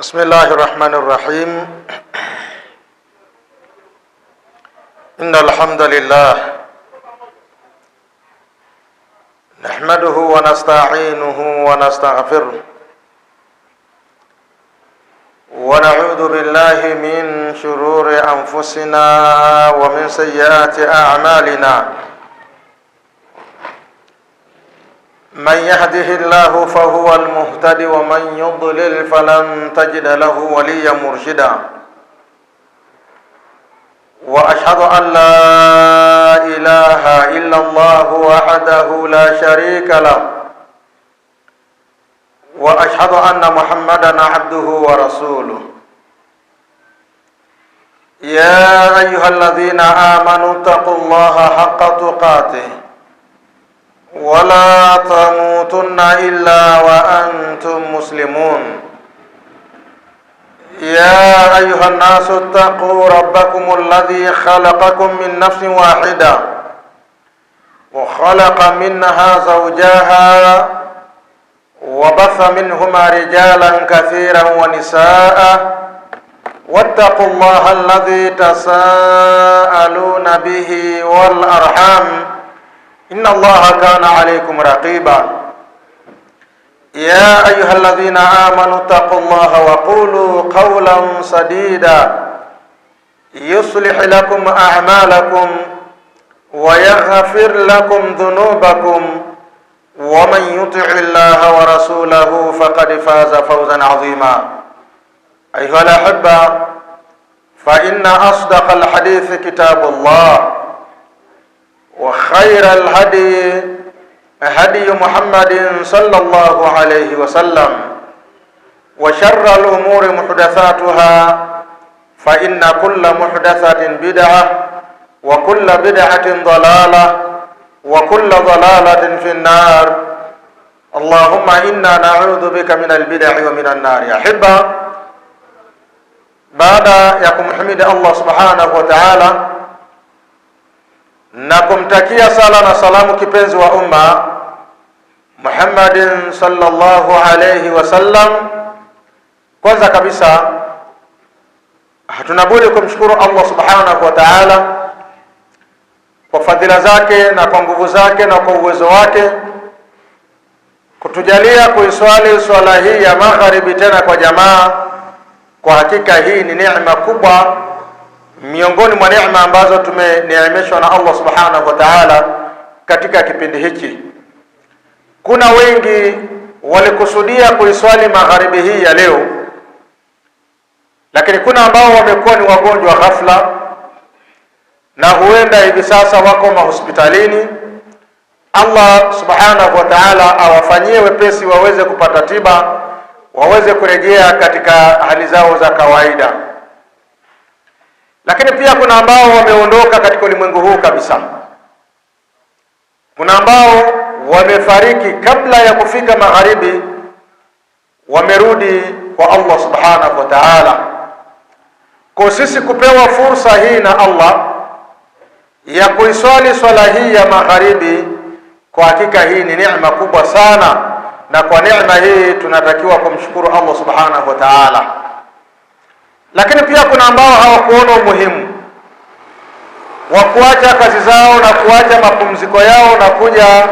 بسم الله الرحمن الرحيم. إن الحمد لله نحمده ونستعينه ونستغفره ونعوذ بالله من شرور أنفسنا ومن سيئات أعمالنا. من يهده الله فهو المهتد ومن يضلل فلن تجد له وليا مرشدا. وأشهد أن لا إله إلا الله وحده لا شريك له، وأشهد أن محمدا عبده ورسوله. يا أيها الذين آمنوا اتقوا الله حق تقاته ولا تموتن إلا وأنتم مسلمون. يا أيها الناس اتقوا ربكم الذي خلقكم من نفس واحدة وخلق منها زوجها وبث منهما رجالا كثيرا ونساء واتقوا الله الذي تساءلون به والأرحام إن الله كان عليكم رقيبا. يا أيها الذين آمنوا اتقوا الله وقولوا قولا سديدا يصلح لكم أعمالكم ويغفر لكم ذنوبكم ومن يطع الله ورسوله فقد فاز فوزا عظيما. أيها الأحبة، فإن أصدق الحديث كتاب الله، وخير الهدي هدي محمد صلى الله عليه وسلم، وشر الأمور محدثاتها، فإن كل محدثة بدعة وكل بدعة ضلالة وكل ضلالة في النار. اللهم إنا نعوذ بك من البدع ومن النار. يا أحبة، baada ya kumhimidi Allah subhanahu wa ta'ala na kumtakia sala na salamu kipenzi wa umma Muhammadin sallallahu alayhi wasallam, kwanza kabisa hatuna budi kumshukuru Allah subhanahu wa ta'ala kwa fadhila zake na kwa nguvu zake na kwa uwezo wake kutujalia kuiswali swala hii ya magharibi tena kwa jamaa. Kwa hakika hii ni neema kubwa miongoni mwa neema ambazo tumeneemeshwa na Allah subhanahu wa ta'ala katika kipindi hiki. Kuna wengi walikusudia kuiswali magharibi hii ya leo, lakini kuna ambao wamekuwa ni wagonjwa ghafla na huenda hivi sasa wako mahospitalini. Allah subhanahu wa ta'ala awafanyie wepesi waweze kupata tiba, waweze kurejea katika hali zao za kawaida. Lakini pia kuna ambao wameondoka katika ulimwengu huu kabisa. Kuna ambao wamefariki kabla ya kufika magharibi, wamerudi kwa Allah subhanahu wa ta'ala. Kwa sisi kupewa fursa hii na Allah ya kuiswali swala hii ya magharibi, kwa hakika hii ni neema kubwa sana, na kwa neema hii tunatakiwa kumshukuru Allah subhanahu wa ta'ala. Lakini pia kuna ambao hawakuona umuhimu wa kuacha kazi zao na kuacha mapumziko yao na kuja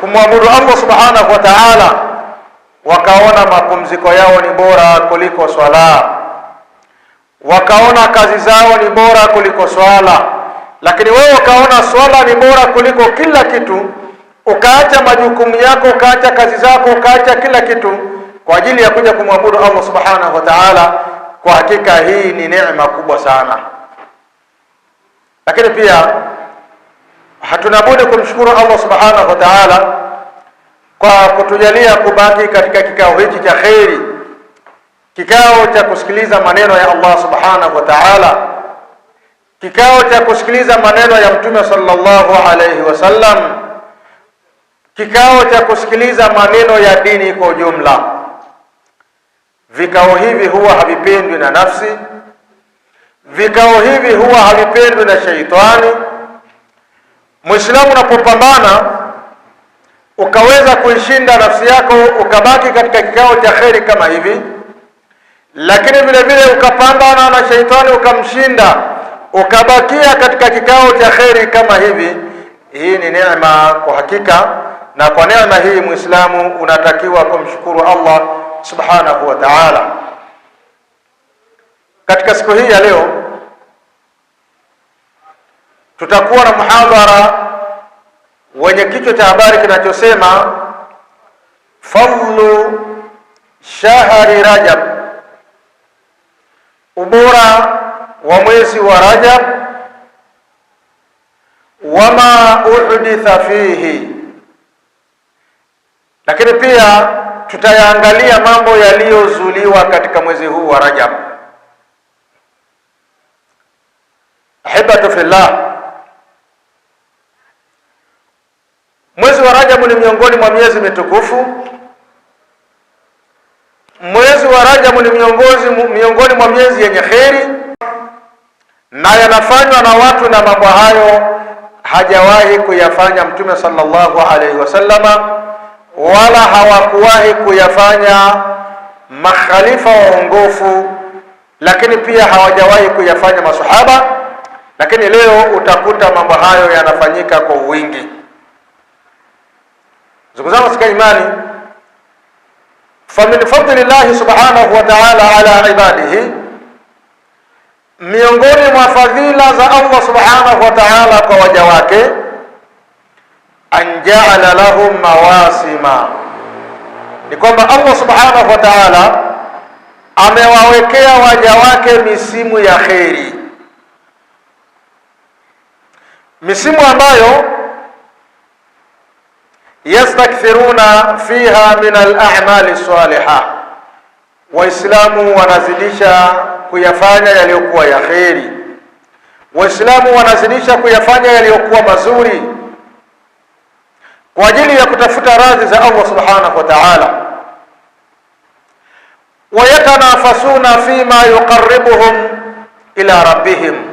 kumwabudu Allah subhanahu wa ta'ala, wakaona mapumziko yao ni bora kuliko swala, wakaona kazi zao ni bora kuliko swala. Lakini wewe ukaona swala ni bora kuliko kila kitu, ukaacha majukumu yako, ukaacha kazi zako, ukaacha kila kitu kwa ajili ya kuja kumwabudu Allah subhanahu wa ta'ala. Kwa hakika hii ni neema kubwa sana. Lakini pia hatuna budi kumshukuru Allah subhanahu wa ta'ala kwa kutujalia kubaki katika kikao hiki cha kheri, kikao cha kusikiliza maneno ya Allah subhanahu wa ta'ala, kikao cha kusikiliza maneno ya Mtume sallallahu alayhi wasallam, kikao cha kusikiliza maneno ya dini kwa ujumla. Vikao hivi huwa havipendwi na nafsi, vikao hivi huwa havipendwi na shaitani. Muislamu unapopambana ukaweza kuishinda nafsi yako ukabaki katika kikao cha kheri kama hivi, lakini vile vile ukapambana na shaitani ukamshinda, ukabakia katika kikao cha kheri kama hivi, hii ni neema kwa hakika, na kwa neema hii Muislamu unatakiwa kumshukuru Allah subhanahu wa ta'ala. Katika siku hii ya leo tutakuwa na muhadhara wenye kichwa cha habari kinachosema fadlu shahri Rajab, ubora wa mwezi wa Rajab, wama uhditha fihi. Lakini pia tutayaangalia mambo yaliyozuliwa katika mwezi huu wa Rajab. Ahibatu fillah, mwezi wa Rajab ni miongoni mwa miezi mitukufu. Mwezi wa Rajab ni miongoni mwa miezi yenye kheri, na yanafanywa na watu, na mambo hayo hajawahi kuyafanya Mtume sallallahu alaihi wasallama, wala hawakuwahi kuyafanya makhalifa waongofu, lakini pia hawajawahi kuyafanya masahaba. Lakini leo utakuta mambo hayo yanafanyika kwa wingi. Ndugu zangu katika imani, famin fadlillahi subhanahu wa ta'ala ala ibadihi, miongoni mwa fadhila za Allah subhanahu wa ta'ala kwa waja wake, an ja'ala lahum mawasima, ni kwamba Allah subhanahu wa ta'ala amewawekea waja wake misimu ya kheri, misimu ambayo yastakthiruna fiha min al-a'mali salihah, Waislamu wanazidisha kuyafanya yaliyokuwa ya kheri, Waislamu wanazidisha kuyafanya yaliyokuwa mazuri kwa ajili ya kutafuta radhi za Allah subhanahu wa ta'ala. Wayatanafasuna fima yuqarribuhum ila rabbihim,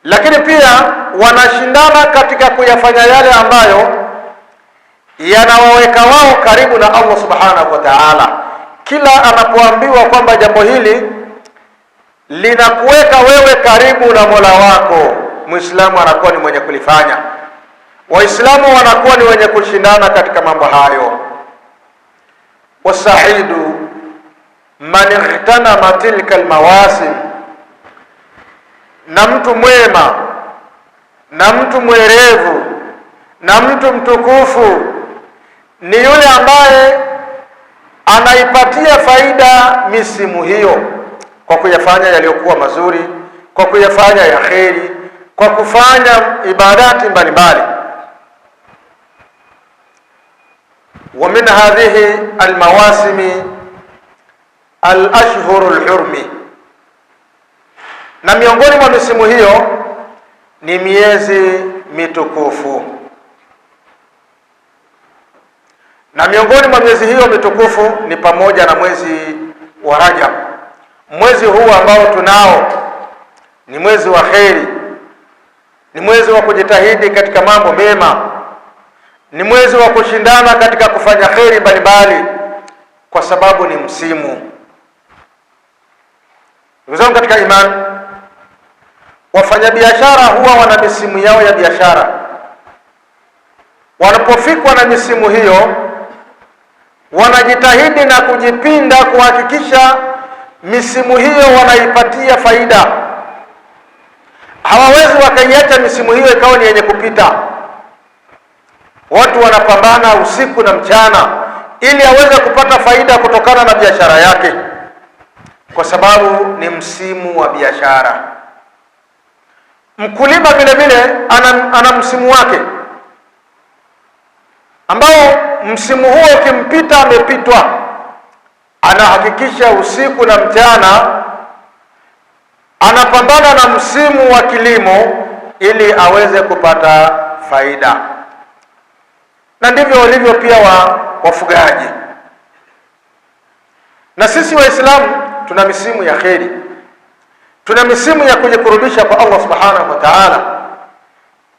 lakini pia wanashindana katika kuyafanya yale ambayo yanawaweka wao karibu na Allah subhanahu wa ta'ala. Kila anapoambiwa kwamba jambo hili linakuweka wewe karibu na Mola wako, Muislamu anakuwa ni mwenye kulifanya, Waislamu wanakuwa ni wenye kushindana katika mambo hayo. Wasahidu man ihtanama tilka almawasim, na mtu mwema na mtu mwerevu na mtu mtukufu ni yule ambaye anaipatia faida misimu hiyo kwa kuyafanya yaliyokuwa mazuri, kwa kuyafanya ya kheri, kwa kufanya ibadati mbalimbali. Wa min hadhihi almawasimi alashhuru alhurmi, na miongoni mwa misimu hiyo ni miezi mitukufu. Na miongoni mwa miezi hiyo mitukufu ni pamoja na mwezi wa Rajab. Mwezi huu ambao tunao ni mwezi wa kheri, ni mwezi wa kujitahidi katika mambo mema, ni mwezi wa kushindana katika kufanya kheri mbalimbali, kwa sababu ni msimu. Ndugu zangu katika imani, wafanyabiashara huwa wana misimu yao ya biashara. Wanapofikwa na misimu hiyo, wanajitahidi na kujipinda kuhakikisha misimu hiyo wanaipatia faida. Hawawezi wakaiacha misimu hiyo ikawa ni yenye kupita. Watu wanapambana usiku na mchana ili aweze kupata faida kutokana na biashara yake, kwa sababu ni msimu wa biashara. Mkulima vile vile ana msimu wake ambao msimu huo ukimpita amepitwa, anahakikisha usiku na mchana anapambana na msimu wa kilimo ili aweze kupata faida. Na ndivyo walivyo pia wafugaji. Na sisi Waislamu tuna misimu ya kheri, tuna misimu ya kujikurubisha kwa Allah subhanahu wa ta'ala.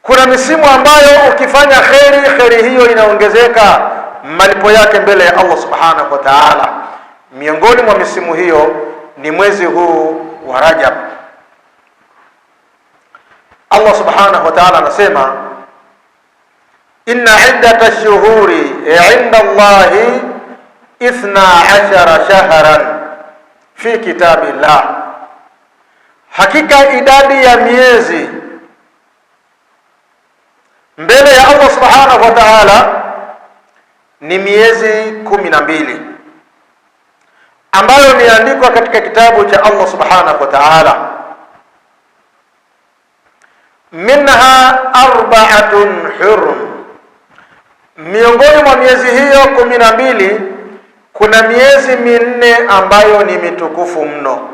Kuna misimu ambayo ukifanya kheri, kheri hiyo inaongezeka malipo yake mbele ya Allah subhanahu wa ta'ala. Miongoni mwa misimu hiyo ni mwezi huu wa Rajab. Allah subhanahu wa ta'ala anasema, inna iddata ash-shuhuri inda Allahi 12 shahran fi kitabillah, hakika idadi ya miezi mbele ya Allah subhanahu wa ta'ala ni miezi 12 ambayo imeandikwa katika kitabu cha Allah subhanahu wa ta'ala. Minha 4 hurum, miongoni mwa miezi hiyo 12 kuna miezi 4 ambayo ni mitukufu mno.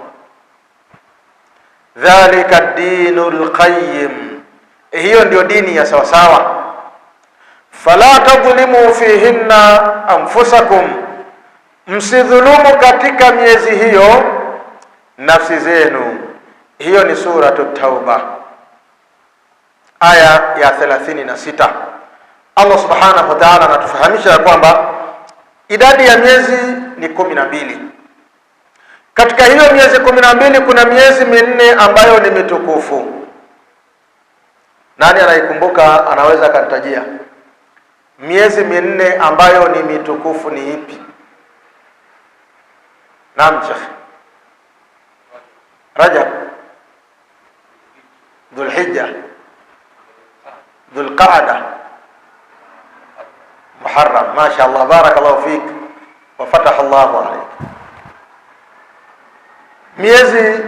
Dhalika dinul qayyim, hiyo ndio dini ya sawasawa. Fala tadhlimu fihinna anfusakum, msidhulumu katika miezi hiyo nafsi zenu. Hiyo ni Suratu Tauba aya ya 36. Allah subhanahu wa ta'ala anatufahamisha kwamba idadi ya miezi ni 12. Katika hiyo miezi 12 kuna miezi 4 ambayo ni mitukufu. Nani anaikumbuka anaweza akanitajia miezi 4 ambayo ni mitukufu ni ipi? Naam Sheikh. Rajab, Dhulhijja, Dhulqaada, Muharram. Masha Allah, barakallahu fik wa fataha Allahu alayk. Miezi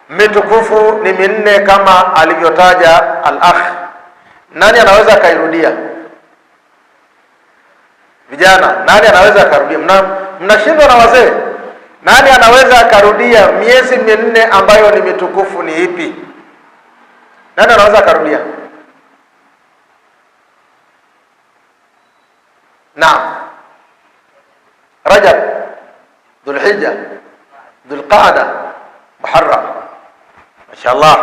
mitukufu ni 4 kama alivyotaja al-akh. Nani anaweza kairudia? Vijana, nani anaweza akarudia? Mnashindwa na wazee. Nani anaweza akarudia miezi 4 ambayo ni mitukufu ni ipi? Nani anaweza akarudia? Naam. Rajab, Dhulhijja, Dhulqaada, Muharram. Mashaallah.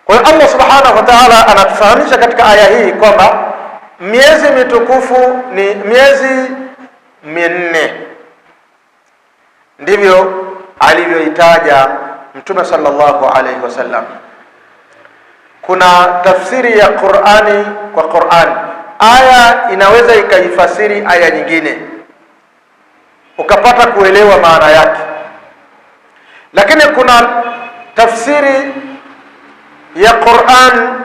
Kwa hiyo Allah subhanahu wa ta'ala anatufahamisha katika aya hii kwamba miezi mitukufu ni miezi 4. Ndivyo alivyoitaja Mtume sallallahu alayhi wasallam. Kuna tafsiri ya Qur'ani kwa Qur'ani. Aya inaweza ikaifasiri aya nyingine ukapata kuelewa maana yake, lakini kuna tafsiri ya Qur'an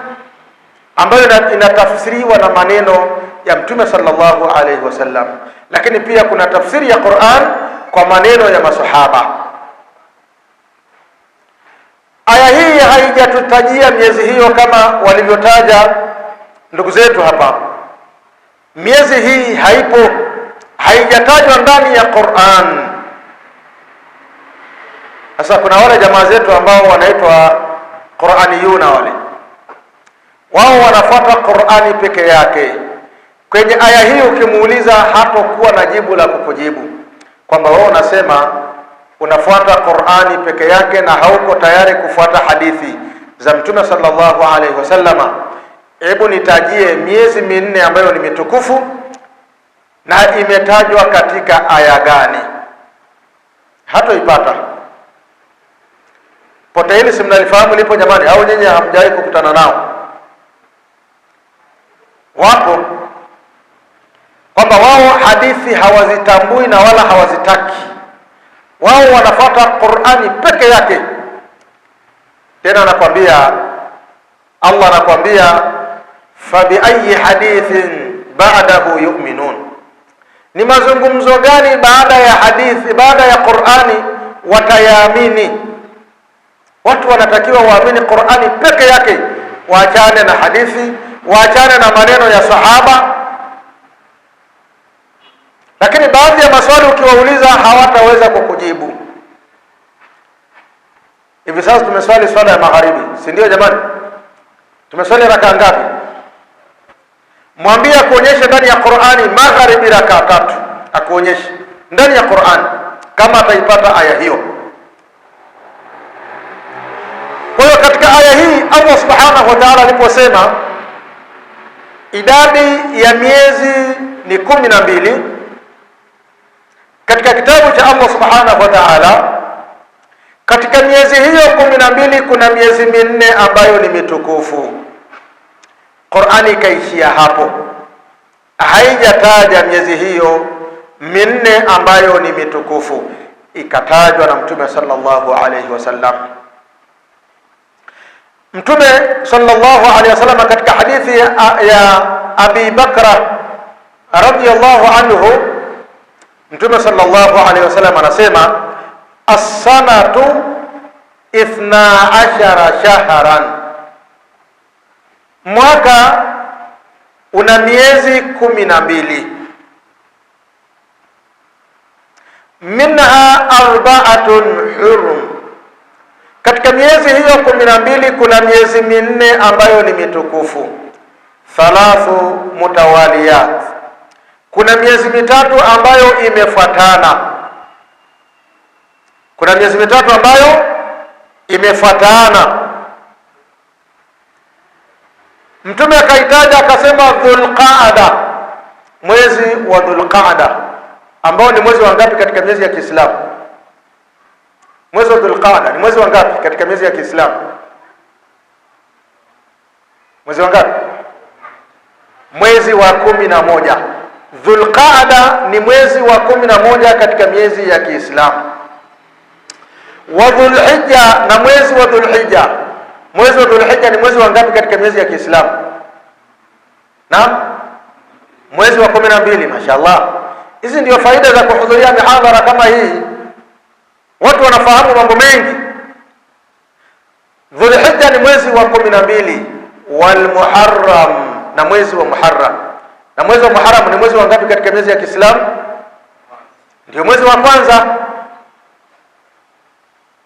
ambayo inatafsiriwa na maneno ya Mtume sallallahu alayhi wasallam, lakini pia kuna tafsiri ya Qur'an kwa maneno ya masahaba. Aya hii haijatutajia miezi hiyo kama walivyotaja ndugu zetu hapa. Miezi hii haipo, haijatajwa ndani ya Qur'an. Sasa kuna wale jamaa zetu ambao wanaitwa Qur'aniyuna, wao wanafuata Qur'ani peke yake. Kwenye aya hii ukimuuliza hatakuwa na jibu la kukujibu, kwamba wewe unasema unafuata Qur'ani peke yake na hauko tayari kufuata hadithi za Mtume sallallahu alaihi wasallama. Hebu nitajie miezi 4 ambayo ni mitukufu na imetajwa katika aya gani? Hatoipata. Pote hili si mnalifahamu lipo jamani, au nyinyi hamjawahi kukutana nao? Wapo kwamba wao hadithi hawazitambui na wala hawazitaki, wao wanafuata Qur'ani peke yake. Tena anakwambia Allah, anakwambia fa bi ayyi hadithin ba'dahu yu'minun, ni mazungumzo gani baada ya hadithi, baada ya Qur'ani watayaamini? Watu wanatakiwa waamini Qur'ani peke yake, waachane na hadithi, waachane na maneno ya sahaba. Lakini baadhi ya maswali ukiwauliza hawataweza kukujibu. Hivi sasa tumeswali swala ya magharibi, si ndio jamani? Tumeswali raka ngapi? Mwambie kuonyesha ndani ya Qur'ani magharibi raka 3, akuonyeshe ndani ya Qur'ani kama ataipata aya hiyo. Kwa hiyo katika aya hii Allah subhanahu wa ta'ala aliposema idadi ya miezi ni 12, katika kitabu cha Allah subhanahu wa ta'ala, katika miezi hiyo 12 kuna miezi minne ambayo ni mitukufu. Qur'ani ikaishia hapo, haijataja miezi hiyo minne ambayo ni mitukufu, ikatajwa na Mtume sallallahu alayhi wasallam. Mtume sallallahu alayhi wasallam katika hadithi ya Abi Bakra radhiyallahu anhu, Mtume sallallahu alayhi wasallam anasema as-sanatu 12 shahran, mwaka una miezi 12, minha arba'atun hurum, katika miezi hiyo 12 kuna miezi minne ambayo ni mitukufu. Thalathu mutawaliyat, kuna miezi mitatu ambayo imefuatana, kuna miezi mitatu ambayo imefuatana. Mtume akaitaja akasema Dhulqaada, mwezi wa Dhulqaada ambao ni mwezi wa ngapi katika miezi ya Kiislamu? Mwezi wa Dhulqaada ni mwezi wa ngapi katika miezi ya Kiislamu? Mwezi wa ngapi? Mwezi wa 11. Dhulqaada ni mwezi wa 11 katika miezi ya Kiislamu. Wa Dhulhijja, na mwezi wa Dhulhijja, mwezi wa Dhulhijja ni mwezi wa ngapi katika miezi ya Kiislamu? Naam, mwezi wa 12. Mashaallah, hizi ndio faida za kuhudhuria mihadhara kama hii. Watu wanafahamu mambo mengi. Dhulhijja ni mwezi wa 12, wal Muharram, na mwezi wa Muharram. Na mwezi wa Muharram ni mwezi wa ngapi katika miezi ya Kiislamu? Ndio mwezi wa kwanza.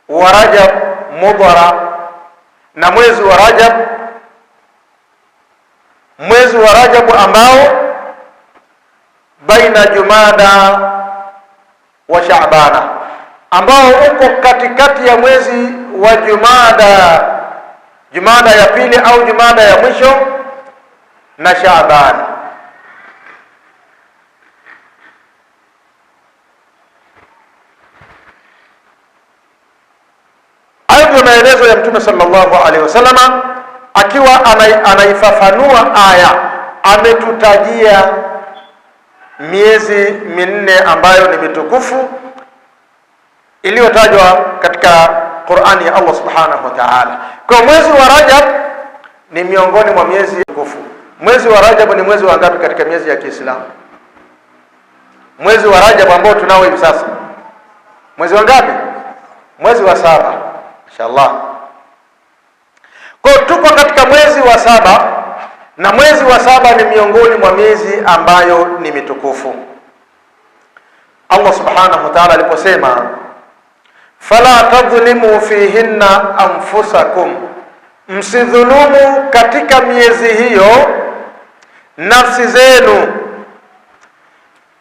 Wa Rajab, Mudhara, na mwezi wa Rajab, mwezi wa Rajab ambao baina Jumada wa Shaabana, ambao uko katikati ya mwezi wa Jumada ya pili au Jumada ya mwisho na Shaaban. Hayo maelezo ya Mtume sallallahu alaihi wasallam, akiwa anaifafanua aya, ametutajia miezi minne ambayo ni mitukufu iliyotajwa katika Qur'ani ya Allah subhanahu wa ta'ala. Kwa mwezi wa Rajab ni miongoni mwa miezi mitukufu. Mwezi wa Rajab ni mwezi wa ngapi katika miezi ya Kiislamu? Mwezi wa Rajab ambao tunao hivi sasa, mwezi wa ngapi? Mwezi wa 7. Mashaallah. Kwa tuko katika mwezi wa 7, na mwezi wa 7 ni miongoni mwa miezi ambayo ni mitukufu. Allah subhanahu wa ta'ala aliposema fala tadhlimu fihinna anfusakum, msidhulumu katika miezi hiyo nafsi zenu.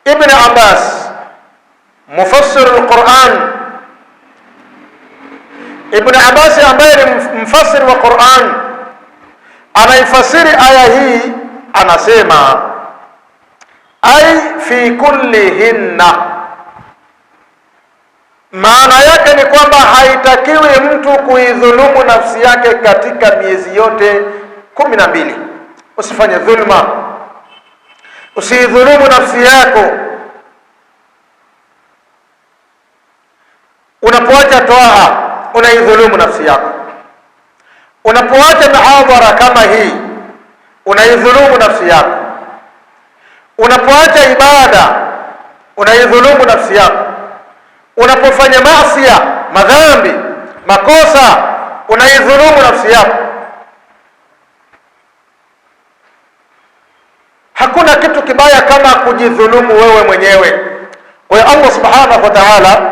Ibn Abbas mufassir al-Quran, Ibn Abbas ambaye ni mfasiri wa Quran, anaifasiri aya hii, anasema ay fi kullihinna, maana yake ni kwamba haitakiwi mtu kuidhulumu nafsi yake katika miezi yote 12. Usifanye dhulma, usidhulumu nafsi yako. Unapoacha toa, unaidhulumu nafsi yako. Unapoacha mihadhara kama hii, unaidhulumu nafsi yako. Unapoacha ibada, unaidhulumu nafsi yako. Unapofanya maasi, madhambi, makosa, unaidhulumu nafsi yako. Hakuna kitu kibaya kama kujidhulumu wewe mwenyewe. Kwa hiyo Allah subhanahu wa ta'ala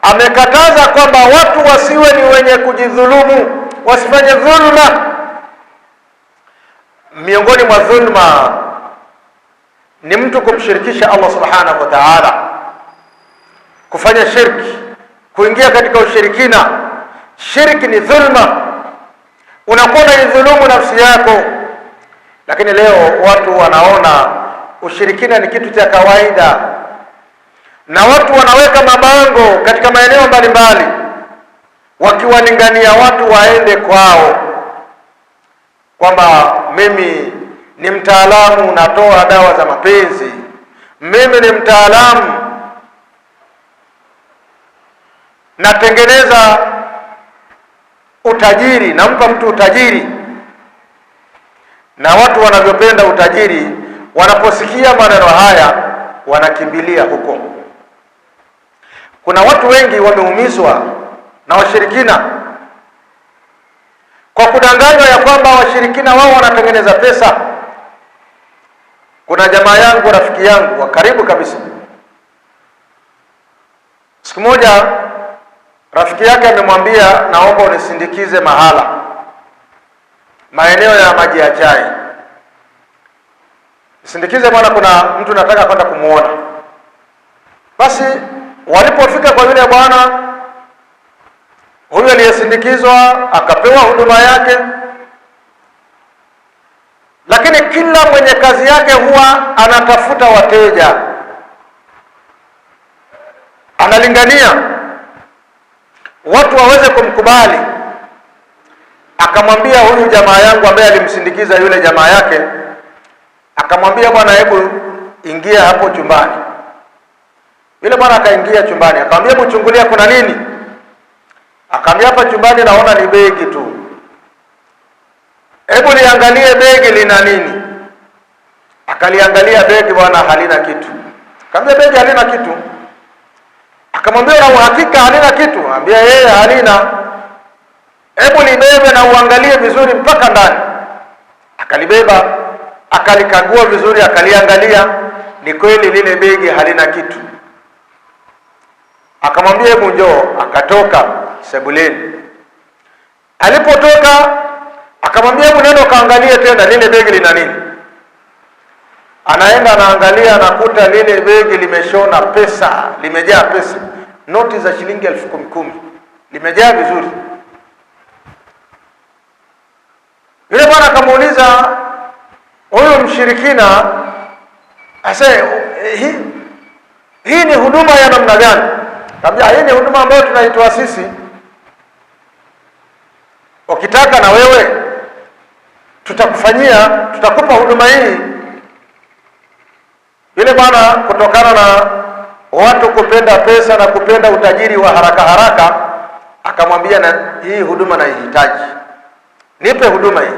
amekataza kwamba watu wasiwe ni wenye kujidhulumu, wasifanye dhulma. Miongoni mwa dhulma ni mtu kumshirikisha Allah subhanahu wa ta'ala, kufanya shirki, kuingia katika ushirikina. Shirki ni dhulma, unakuwa unadhulumu nafsi yako. Lakini leo watu wanaona ushirikina ni kitu cha kawaida, na watu wanaweka mabango katika maeneo mbalimbali wakiwalingania watu waende kwao, kwamba mimi ni mtaalamu, natoa dawa za mapenzi, mimi ni mtaalamu, natengeneza utajiri, nampa mtu utajiri. Na watu wanavyopenda utajiri, wanaposikia maneno haya wanakimbilia huko. Kuna watu wengi wameumizwa na washirikina kwa kudanganywa ya kwamba washirikina wao wanatengeneza pesa. Kuna jamaa yangu, rafiki yangu wa karibu kabisa, siku moja rafiki yake amemwambia, naomba unisindikize mahala maeneo ya maji ya chai, sindikize bwana, kuna mtu nataka kwenda kumuona. Basi walipofika kwa yule bwana, huyu aliyesindikizwa akapewa huduma yake, lakini kila mwenye kazi yake huwa anatafuta wateja, analingania watu waweze kumkubali. Akamwambia huyu jamaa yangu ambaye alimsindikiza yule jamaa yake, akamwambia, bwana, hebu ingia hapo chumbani. Yule bwana akaingia chumbani, akamwambia, hebu chungulia kuna nini? Akamwambia, hapa chumbani naona ni begi tu, hebu liangalie begi lina nini. Akaliangalia begi, bwana, halina kitu. Akamwambia, begi halina kitu? Akamwambia, na uhakika halina kitu? Akamwambia, yeye halina. Hebu libebe na uangalie vizuri mpaka ndani. Akalibeba, akalikagua vizuri, akaliangalia, ni kweli lile begi halina kitu. Akamwambia, hebu njoo. Akatoka sebuleni. Alipotoka akamwambia, hebu nenda kaangalie tena lile begi lina nini. Anaenda anaangalia, anakuta lile begi limeshona pesa, limejaa pesa, noti za shilingi 10,000 limejaa vizuri. Yule bwana akamuuliza huyo mshirikina, ase hii ni huduma ya namna gani? Akamwambia, hii ni huduma ambayo tunaitoa sisi, ukitaka na wewe tutakufanyia, tutakupa huduma hii. Yule bwana, kutokana na watu kupenda pesa na kupenda utajiri wa haraka haraka, akamwambia, na hii huduma naihitaji, nipe huduma hii.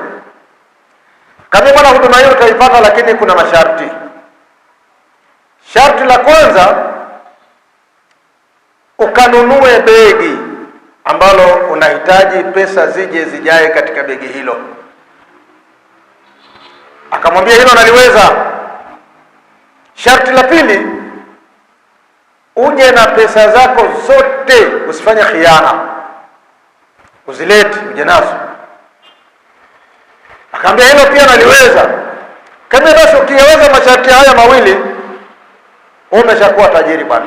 Kama bwana, huduma hii utaipata, lakini kuna masharti. Sharti la kwanza, ukanunue begi ambalo unahitaji pesa zije zijae katika begi hilo. Akamwambia, hilo naliweza. Sharti la pili, uje na pesa zako zote, usifanye khiana, uzilete, uje nazo. Akamwambia, hilo pia naliweza. Kama basi ukiweza masharti haya mawili, umeshakuwa tajiri bwana.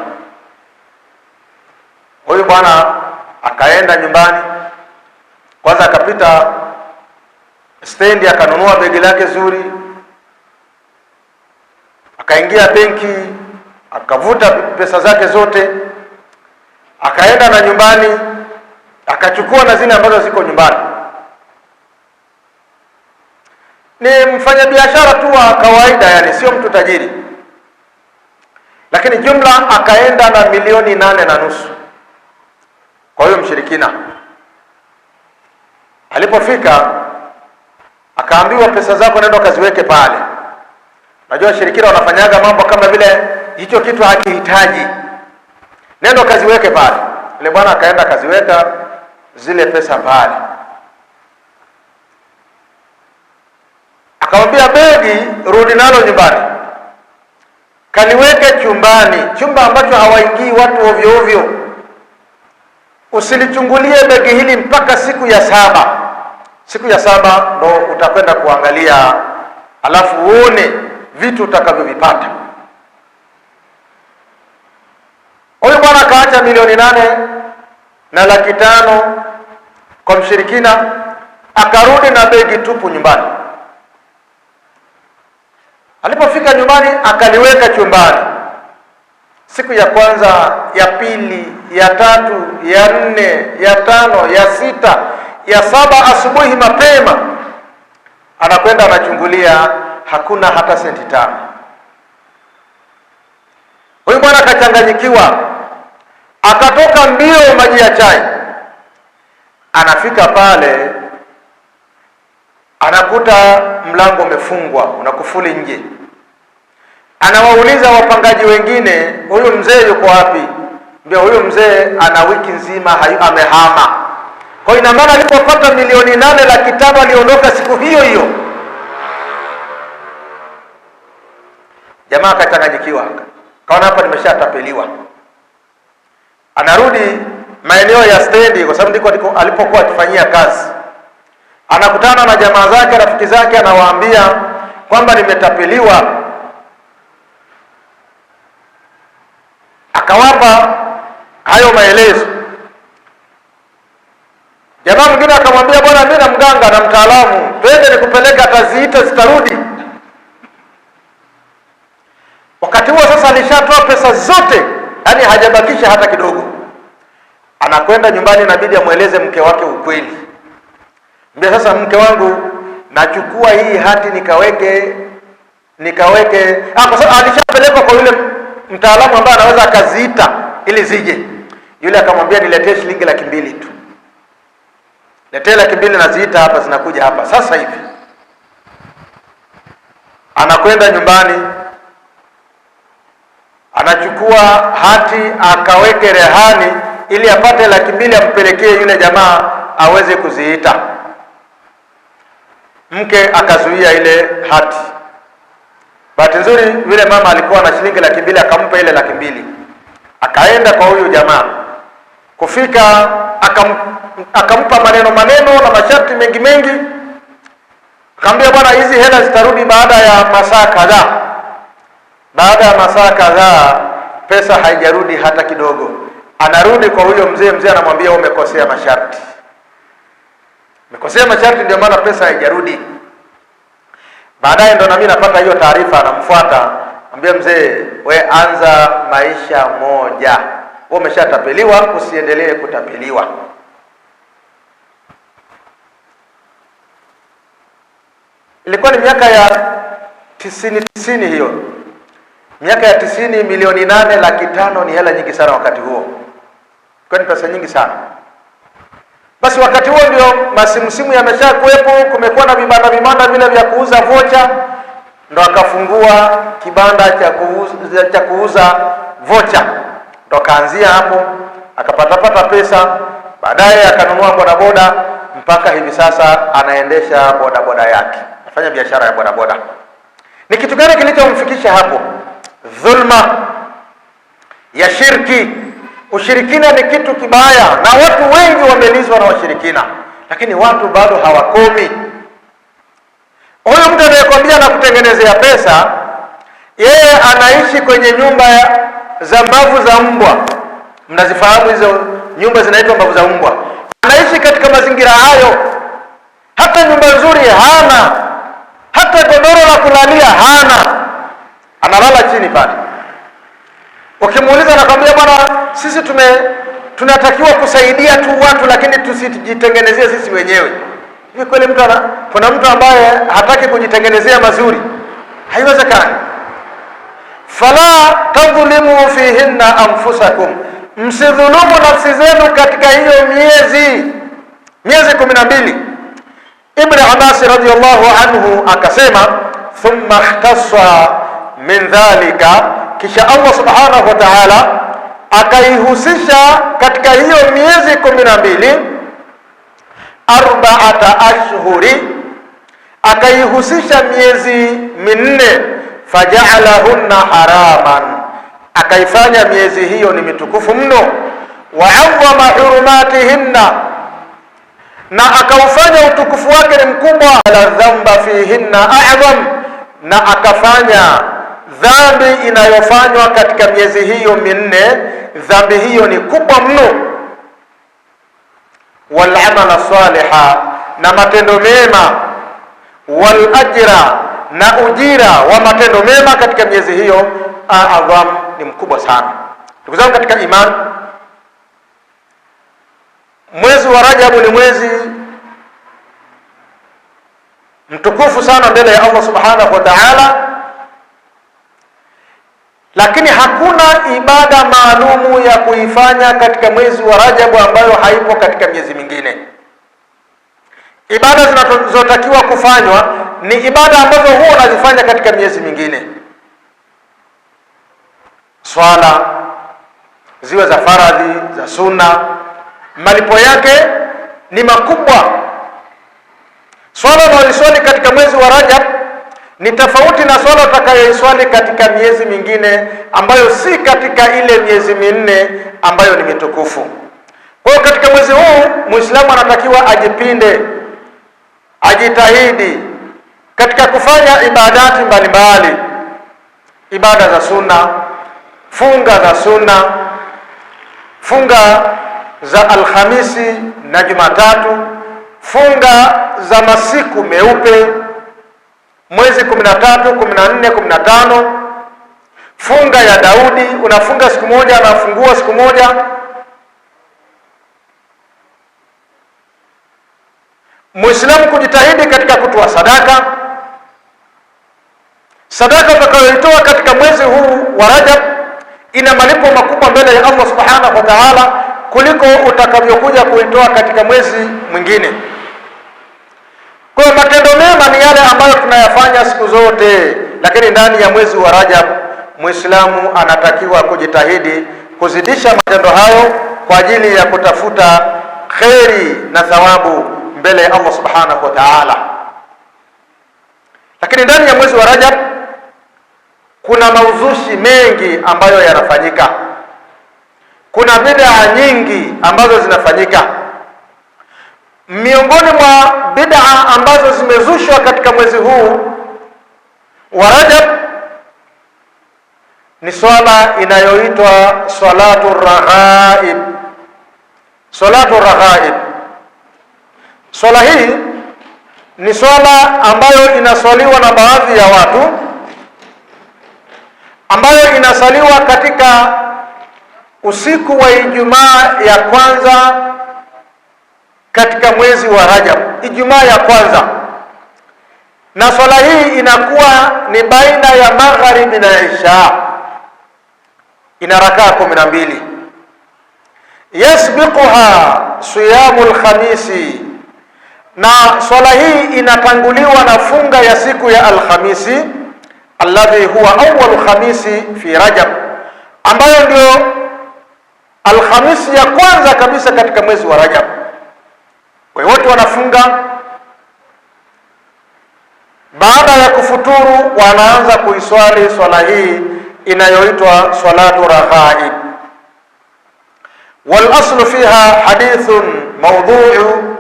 Huyu bwana akaenda nyumbani, kwanza akapita stendi, akanunua begi lake zuri, akaingia benki, akavuta pesa zake zote, akaenda na nyumbani, akachukua na zile ambazo ziko nyumbani. Ni mfanyabiashara tu wa kawaida, yani sio mtu tajiri, lakini jumla akaenda na 8.5 kwa hiyo mshirikina. Alipofika akaambiwa, pesa zako nenda kaziweke pale. Najua shirikina wanafanyaga mambo kama vile hicho kitu hakihitaji, nenda kaziweke pale. Yule bwana akaenda kaziweka zile pesa pale. Akamwambia, begi rudi nalo nyumbani, kaliweke chumbani, chumba ambacho hawaingii watu ovyo ovyo. Usilichungulie begi hili mpaka siku ya 7. Siku ya 7 ndo utakwenda kuangalia, alafu uone vitu utakavyovipata. Huyu bwana akaacha 8,500,000 kwa mshirikina, akarudi na begi tupu nyumbani. Alipofika nyumbani akaliweka chumbani. siku ya kwanza, ya pili, ya tatu, ya nne, ya tano, ya sita, ya saba, asubuhi mapema anakwenda anachungulia, hakuna hata senti 5. Huyu bwana akachanganyikiwa, akatoka mbio maji ya chai. Anafika pale anakuta mlango umefungwa, una kufuli nje. Anawauliza wapangaji wengine, huyu mzee yuko wapi? Ndio, huyu mzee ana wiki nzima amehama. Kwa ina maana alipopata milioni 8,500,000 aliondoka siku hiyo hiyo. Jamaa akachanganyikiwa, kaona hapa nimeshatapeliwa. Anarudi maeneo ya stendi, kwa sababu ndiko alipokuwa akifanyia kazi. Anakutana na jamaa zake, rafiki zake, anawaambia kwamba nimetapeliwa. Akawapa hayo maelezo. Jamaa mwingine akamwambia, bwana, mimi na mganga na mtaalamu, twende nikupeleka, ataziita zitarudi. Wakati huo sasa alishatoa pesa zote, yani hajabakisha hata kidogo. Anakwenda nyumbani, inabidi amweleze mke wake ukweli. Mbona sasa, mke wangu, nachukua hii hati nikaweke kwa sababu alishapelekwa kwa yule mtaalamu ambaye anaweza akaziita ili zije. Yule akamwambia, niletee shilingi 200,000 tu. Letee 200,000 na ziita hapa, zinakuja hapa sasa hivi. Anakwenda nyumbani, anachukua hati akaweke rehani ili apate 200,000 ampelekee yule jamaa aweze kuziita. Mke akazuia ile hati. Bahati nzuri yule mama alikuwa na shilingi 200,000, akampa ile 200,000. Akaenda kwa huyu jamaa. Kufika akampa maneno na masharti mengi. Akamwambia, bwana, hizi hela zitarudi baada ya masaa kadhaa. Baada ya masaa kadhaa pesa haijarudi hata kidogo. Anarudi kwa huyo mzee anamwambia, umekosea masharti. Umekosea masharti, ndio maana pesa haijarudi. Baadaye ndo na mimi napata hiyo taarifa, anamfuata, ambia, mzee, we anza maisha moja. Wewe umeshatapeliwa, usiendelee kutapeliwa. Ilikuwa ni miaka ya 90 hiyo. Miaka ya 90, milioni 8,500,000 ni hela nyingi sana wakati huo. Kwa ni pesa nyingi sana. Basi wakati huo ndio masimu yamesha kuwepo, kumekuwa na vibanda vile vya kuuza vocha. Ndo akafungua kibanda cha kuuza vocha. Ndo kaanzia hapo, akapata pesa, baadaye akanunua bodaboda, mpaka hivi sasa anaendesha bodaboda yake. Anafanya biashara ya bodaboda. Ni kitu gani kilichomfikisha hapo? Dhulma ya shirki. Ushirikina ni kitu kibaya, na watu wengi wamelizwa na washirikina, lakini watu bado hawakomi. Huyo mtu anayekwambia na kutengenezea pesa, yeye anaishi kwenye nyumba za mbavu za mbwa. Mnazifahamu hizo nyumba, zinaitwa mbavu za mbwa. Anaishi katika mazingira hayo, hata nyumba nzuri hana, hata godoro la kulalia hana, analala chini pale. Ukimuuliza anakwambia, bwana, sisi tunatakiwa kusaidia tu watu, lakini tusijitengenezee sisi wenyewe. Hivi kweli kuna mtu ambaye hataki kujitengenezea mazuri? Haiwezekani. Fala tadhlimu fihinna anfusakum, msidhulumu nafsi zenu katika hiyo miezi 12. Ibn Abbas radhiyallahu anhu akasema, thumma ikhtassa min dhalika, kisha Allah subhanahu wa ta'ala akaihusisha katika hiyo miezi 12 arba'ata ashhuri, akaihusisha miezi 4, faja'alahunna haraman, akaifanya miezi hiyo ni mitukufu mno. Wa 'azzama hurumatihinna, na akaufanya utukufu wake ni mkubwa. La dhamba fihinna a'zam, na akafanya dhambi inayofanywa katika miezi hiyo 4, dhambi hiyo ni kubwa mno. Wal amala saliha, na matendo mema. Wal ajra, na ujira wa matendo mema katika miezi hiyo a'zam, ni mkubwa sana. Ndugu zangu katika imani, mwezi wa Rajab ni mwezi mtukufu sana mbele ya Allah subhanahu wa ta'ala, lakini hakuna ibada maalumu ya kuifanya katika mwezi wa Rajab ambayo haipo katika miezi mingine. Ibada zinazotakiwa kufanywa ni ibada ambazo huwa unazifanya katika miezi mingine. Swala ziwe za faradhi, za sunna, malipo yake ni makubwa. Swala unayoiswali katika mwezi wa Rajab ni tofauti na swala utakayoiswali katika miezi mingine ambayo si katika ile miezi minne ambayo ni mitukufu. Kwa hiyo katika mwezi huu Muislamu anatakiwa ajipinde, ajitahidi katika kufanya ibadati mbalimbali, ibada za sunna, funga za sunna, funga za Alhamisi na Jumatatu, funga za masiku meupe, mwezi 13, 14, 15, funga ya Daudi, unafunga siku moja, anafungua siku moja. Muislamu kujitahidi katika kutoa sadaka. Sadaka utakayoitoa katika mwezi huu wa Rajab ina malipo makubwa mbele ya Allah subhanahu wa ta'ala kuliko utakavyokuja kuitoa katika mwezi mwingine. Kwa matendo mema ni yale ambayo tunayafanya siku zote, lakini ndani ya mwezi wa Rajab Muislamu anatakiwa kujitahidi kuzidisha matendo hayo kwa ajili ya kutafuta kheri na thawabu mbele ya Allah subhanahu wa ta'ala. Lakini ndani ya mwezi wa Rajab kuna mauzushi mengi ambayo yanafanyika, kuna bid'a nyingi ambazo zinafanyika. Miongoni mwa bid'a ambazo zimezushwa katika mwezi huu wa Rajab ni swala inayoitwa salatu raghaib. Salatu raghaib, swala hii ni swala ambayo inaswaliwa na baadhi ya watu, ambayo inasaliwa katika usiku wa Ijumaa ya kwanza katika mwezi wa Rajab, Ijumaa ya kwanza. Na swala hii inakuwa ni baina ya magharibi na isha, ina rakaa 12. Yasbiquha siyamul khamisi, na swala hii inatanguliwa na funga ya siku ya Alhamisi, alladhi huwa awwal khamisi fi Rajab, ambayo ndio Alhamisi ya kwanza kabisa katika mwezi wa Rajab. Kwa hiyo watu wanafunga, baada ya kufuturu wanaanza kuiswali swala hii inayoitwa salatu raghaib. Wal aslu fiha hadithun mawdu'u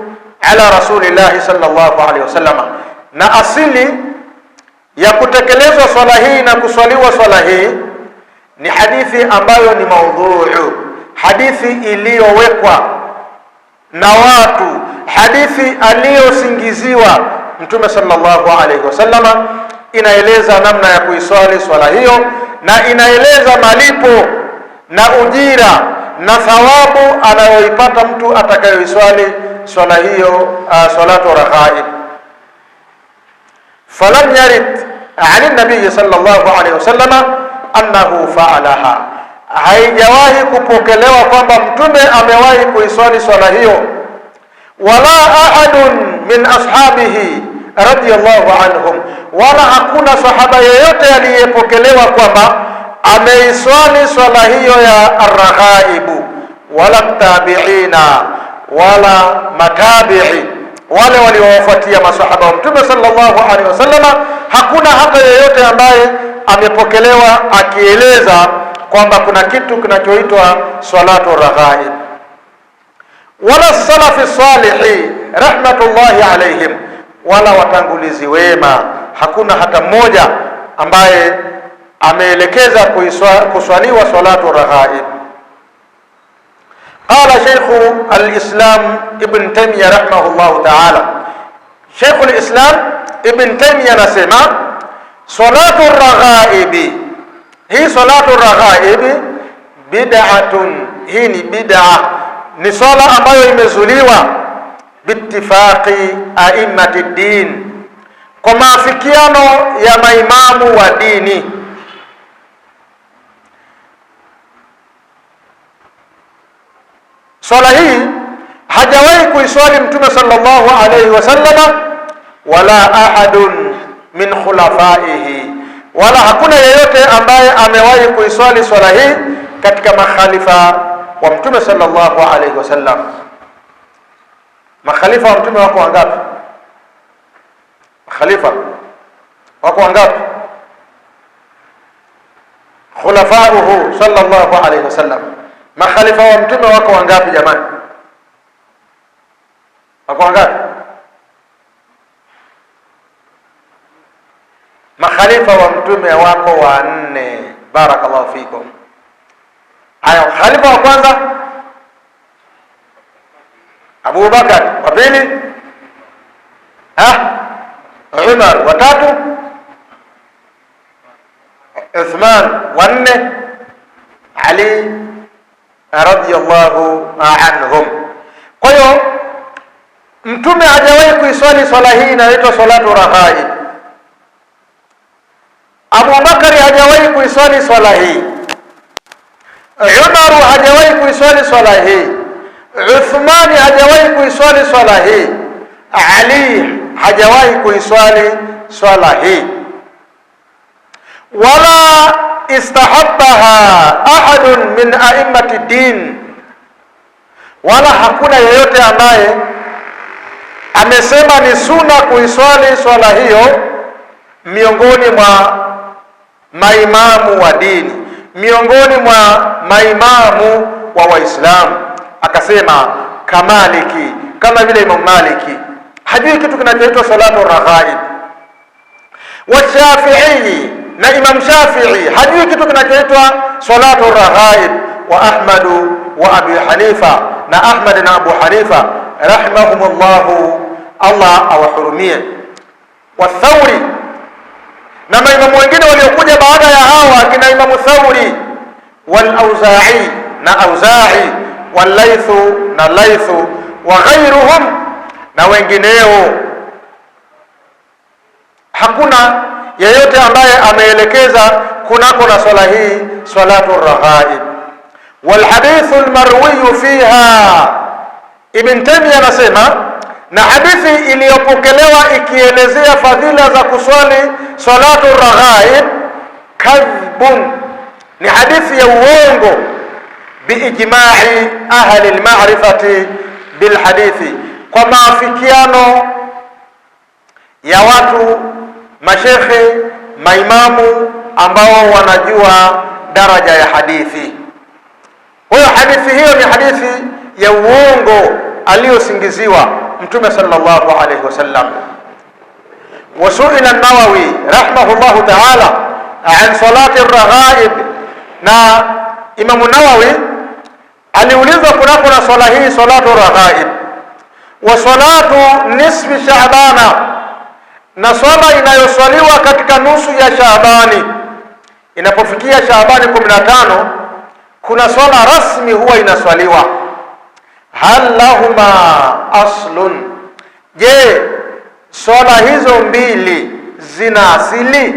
ala rasulillahi sallallahu alaihi wasallam, na asili ya kutekelezwa swala hii na kuswaliwa swala hii ni hadithi ambayo ni maudhu'u, hadithi iliyowekwa na watu, hadithi aliyosingiziwa Mtume sallallahu alaihi wasallam. Inaeleza namna ya kuiswali swala hiyo, na inaeleza malipo na ujira na thawabu anayoipata mtu atakayoiswali swala hiyo, salatu raghaib. Falam yarid an nabii sallallahu alaihi wasallam annahu fa'alaha, haijawahi kupokelewa kwamba Mtume amewahi kuiswali swala hiyo, wala ahadun min ashabihi radiyallahu anhum, wala hakuna sahaba yeyote aliyepokelewa kwamba ameiswali swala hiyo ya arghaibu, wala tabi'ina wala matabi'i, wale waliowafuatia masahaba wa Mtume sallallahu alaihi wasallam. Hakuna hata yeyote ambaye amepokelewa akieleza kwamba kuna kitu kinachoitwa salatu raghaib. Wala salafi salihi rahmatullahi alaihim, wala watangulizi wema, hakuna hata mmoja ambaye ameelekeza kuswaliwa salatu raghaib. Qala Sheikh al-Islam Ibn Taymiyyah rahimahullahu ta'ala, Sheikh al-Islam Ibn Taymiyyah anasema salatu raghaibi, Hii salatu raghaib bid'atun, hii ni bid'a, ni swala ambayo imezuliwa biittifaqi a'immati din, kwa maafikiano ya maimamu wa dini. Swala hii hajawahi kuiswali Mtume sallallahu alayhi wasallama wala ahadun min khulafaihi, wala hakuna yeyote ambaye amewahi kuiswali swala hii katika makhalifa wa Mtume sallallahu alayhi wasallam. Makhalifa wa Mtume wako wangapi? Makhalifa wako wangapi? Khulafauhu sallallahu alayhi wasallam, makhalifa wa Mtume wako wangapi jamani? Wako wangapi? Makhalifa wa Mtume wako wanne. Barakallahu fikum. Haya, khalifa wa kwanza Abu Bakar, wa pili Umar, wa tatu Uthman, wa nne Ali radhiyallahu anhum. Kwa hiyo Mtume hajawahi kuiswali swala hii inaitwa salatu raghaib. Abu Bakari hajawahi kuiswali swala hii, Umar hajawahi kuiswali swala hii, Uthman hajawahi kuiswali swala hii, Ali hajawahi kuiswali swala hii, wala istahabbaha ahadun min a'immati din, wala hakuna yeyote ambaye amesema ni sunna kuiswali swala hiyo miongoni mwa maimamu wa dini, miongoni mwa maimamu wa Waislamu. Akasema kamaliki, kama vile Imam Maliki hajui kitu kinachoitwa salatu raghaib, wa Shafi'i, na Imam Shafi'i hajui kitu kinachoitwa salatu raghaib, wa Ahmadu wa Abu Hanifa, na Ahmad na Abu Hanifa rahimahumullahu, Allah awahurumie, wa Thawri, na maimamu wengine waliokuja baada ya hawa kina Imamu Thawri, wal Auza'i, na Auza'i, wal Laythu, na Laythu, wa ghairuhum, na wengineo. Hakuna yeyote ambaye ameelekeza kunako na swala hii salatu raghaib. Wal hadithu almarwi fiha, Ibn Taymiyyah anasema, na hadithi iliyopokelewa ikielezea fadhila za kuswali salatu raghaib kadhbun, ni hadithi ya uongo, biijma'i ahli alma'rifati bilhadithi, kwa maafikiano ya watu, mashekhe, maimamu ambao wanajua daraja ya hadithi. Kwa hiyo hadithi hiyo ni hadithi ya uongo aliyosingiziwa Mtume sallallahu alayhi wasallam. Wasuila an-Nawawi rahimahullahu ta'ala an salati ar-raghaib, na Imamu Nawawi aliulizwa kunako na swala hii salatu raghaib, wa salatu nisfi Shaabana, na swala inayoswaliwa katika nusu ya Shaabani. Inapofikia Shaabani 15 kuna swala rasmi huwa inaswaliwa. Hal lahuma aslun, je, swala hizo mbili zina asili?